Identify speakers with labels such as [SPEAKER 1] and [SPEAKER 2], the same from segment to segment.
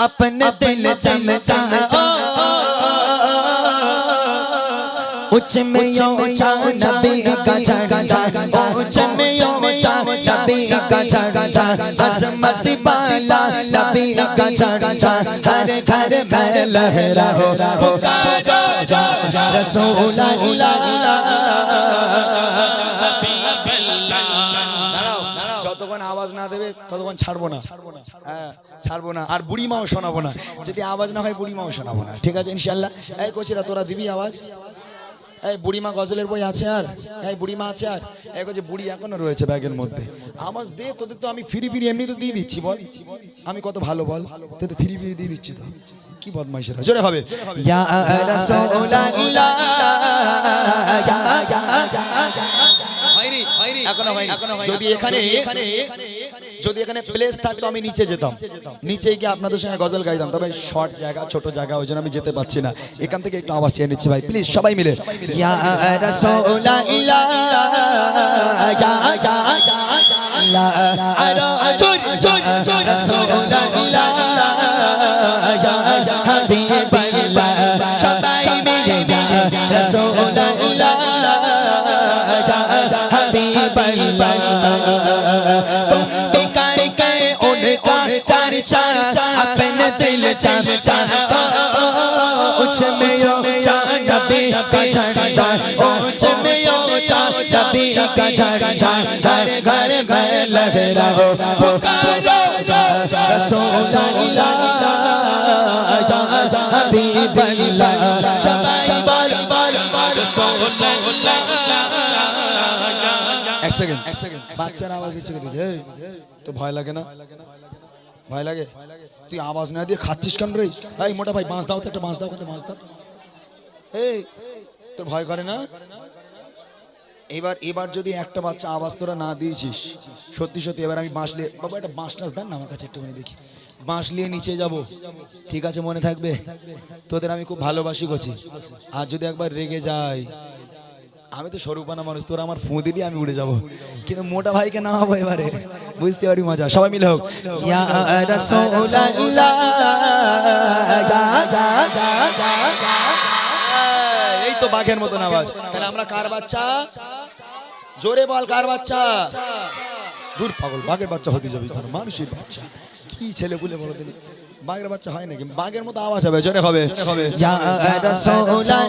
[SPEAKER 1] अपने दिल चमकाओ उच्च में ऊंचा नबी का झंडा उच्च में ऊंचा नबी का झंडा अज़मत वाला नबी का झंडा हर घर में लहराओ पुकारो रसूल अल्लाह যতক্ষণ আওয়াজ না দেবে ততক্ষণ ছাড়বো না হ্যাঁ ছাড়বো না আর বুড়ি মাও শোনাবো না যদি আওয়াজ না হয় বুড়ি মাও শোনাবো না ঠিক আছে ইনশাআল্লাহ এই কোচিরা তোরা দিবি আওয়াজ এই বুড়িমা গজলের বই আছে আর এই বুড়িমা আছে আর এই যে বুড়ি এখনো রয়েছে ব্যাগের মধ্যে আওয়াজ দে তোদের তো আমি ফিরি ফিরি এমনি তো দিয়ে দিচ্ছি বল আমি কত ভালো বল তুই তো ফিরি ফিরি দিয়ে দিচ্ছি তো কি বদমাইশরা জোরে হবে ইয়া রাসূলুল্লাহ হয়নি এখনো হয়নি যদি এখানে প্লেস থাকতো আমি নিচে যেতাম নিচে গিয়ে আপনাদের সঙ্গে গজল গাইতাম তবে শর্ট জায়গা ছোট জায়গা ওই জন্য আমি যেতে পারছি না এখান থেকে একটু আওয়াজ চেয়ে নিচ্ছি ভাই প্লিজ সবাই মিলে ইয়া রাসূলুল্লাহ ইয়া রাসূলুল্লাহ ইয়া হাবিবাল্লাহ সবাই মিলে রাসূলুল্লাহ अपने दिल चमचा उच्च में ऊंचा नबी का झंडा उच्च में ऊंचा नबी का झंडा हर घर में लहराओ पुकारो रसूल अल्लाह या हबीबल्लाह सबाई बोल रसूल अल्लाह एक सेकंड বাচ্চারা আওয়াজ দিচ্ছে এই তো ভয় লাগে না ভয় লাগে তুই আওয়াজ না দিয়ে খাচ্ছিস কেন রে এই মোটা ভাই বাঁশ দাও তো একটা বাঁশ দাও কত বাঁশ দাও এই তোর ভয় করে না এবার যদি একটা বাচ্চা আওয়াজ তোরা না দিয়েছিস সত্যি সত্যি এবার আমি বাঁশ নিয়ে বাবা একটা বাঁশ টাস দেন না আমার কাছে একটুখানি দেখি বাঁশ নিয়ে নিচে যাব ঠিক আছে মনে থাকবে তোদের আমি খুব ভালোবাসি করছি আর যদি একবার রেগে যাই আমি তো স্বরূপানা মানুষ তোরা আমার ফু দিলি আমি উড়ে যাব কিন্তু মোটা ভাইকে না হবো এবারে বুঝতে পারি মজা সবাই মিলে হোক ইয়া রাসূলুল্লাহ এই তো বাঘের মতন আওয়াজ তাহলে আমরা কার বাচ্চা জোরে বল কার বাচ্চা দূর পাগল বাঘের বাচ্চা হতে যাবে কেন মানুষের বাচ্চা কি ছেলে বলে বলো দিনি বাঘের বাচ্চা হয় নাকি বাঘের মতো আওয়াজ হবে জোরে হবে ইয়া রাসূলুল্লাহ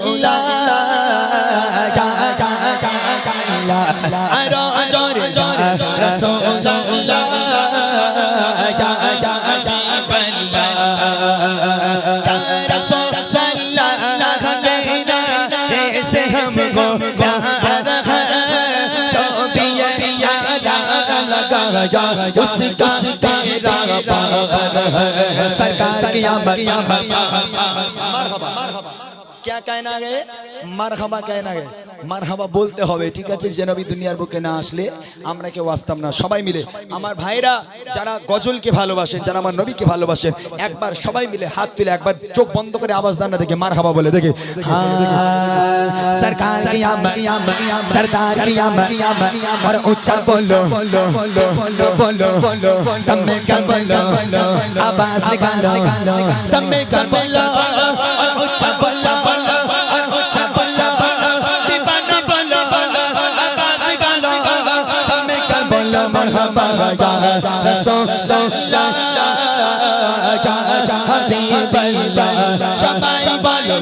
[SPEAKER 1] আরো জোরে জোরে রাসূলুল্লাহ ইয়া হাবিবাল্লাহ রাসূলুল্লাহ कहना ऐसे हमको प्यार है जो भी यारा लगा उसका तेरा प्यार है सरकार की आमद मरहबा क्या कहना है मरहबा कहना है মারহাবা বলতে হবে ঠিক আছে যে নবী দুনিয়ার বুকে না আসলে আমরা কেউ আসতাম না সবাই মিলে আমার ভাইরা যারা গজলকে ভালোবাসেন যারা আমার নবীকে ভালোবাসেন একবার সবাই মিলে হাত তুলে একবার চোখ বন্ধ করে আওয়াজ দেন না দেখে মারহাবা বলে দেখে সরকার কি আমত সরদার কি আমত और ऊंचा बोलो बोलो बोलो सब मिलकर बोलो आवाज निकालो सब मिलकर बोलो और ऊंचा बोलो मरहबा या रसूलुल्लाह या हबीबल्लाह सबाई बोलो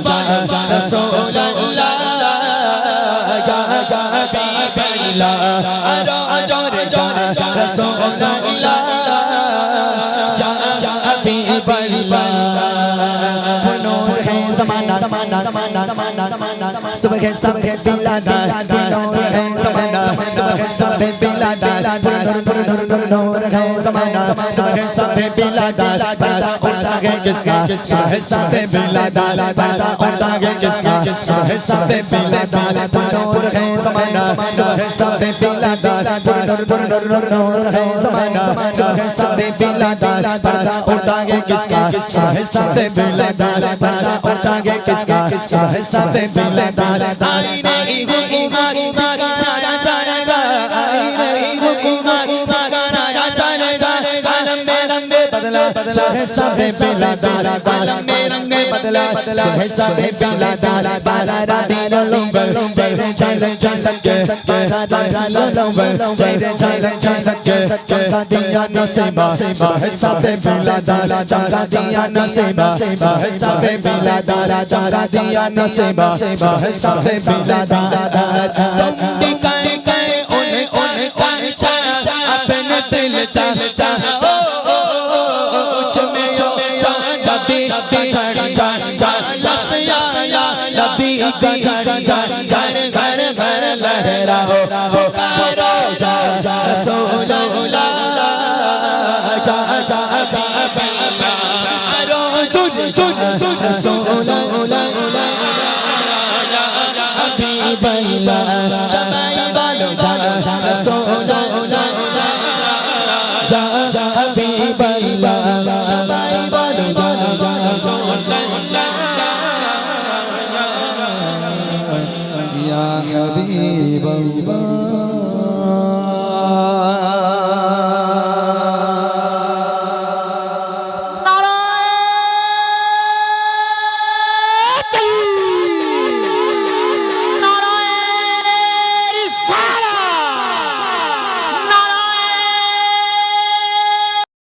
[SPEAKER 1] या रसूलुल्लाह या हबीबल्लाह अरो जोरे जोरे रसूलुल्लाह या हबीबल्लाह नूर है ज़माना सुबह सब बिलादार नूर है ज़माना सुबह सब बिलादार नूर है ज़माना सुबह सब बिलादार पर्दा उड़ता है किसका सुबह सब बिलादार पर्दा उड़ता है किसका सुबह सब बिलादार नूर है ज़माना सुबह सब बिलादार नूर है ज़माना सुबह सब बिलादार पर्दा उड़ता है किसका सुबह सब बिलादार पर्दा उड़ता है किसका सुबह सब बिलादार आई नहीं हुकूमत सगाया चला जा आई नहीं हुकूमत सगाया चले जा आलम में रंग बदला सुबह सबे बिलादा आलम ने रंग बदला सुबह सबे बिलादा बारा रादियो लंबल तेरे चालन चा सच्चे बारा रादियो लंबल तेरे चालन चा सच्चे चमका दिया नसीबा सुबह सबे बिलादा चमका दिया नसीबा सुबह सबे बिलादा चमका दिया नसीबा सुबह सबे बिलादा तुम दिखाए गए उन चाचा अपने दिल चाचा नबी का झंडा घर घर घर लहरा हो पुकारो जा रसूल अल्लाह जा जा पुकारो जुन जुन रसूल अल्लाह या हबीब अल्लाह शमाई बालो जा रसूल अल्लाह जा जा हबीब अल्लाह शमाई बालो जा या हबीब अल्लाह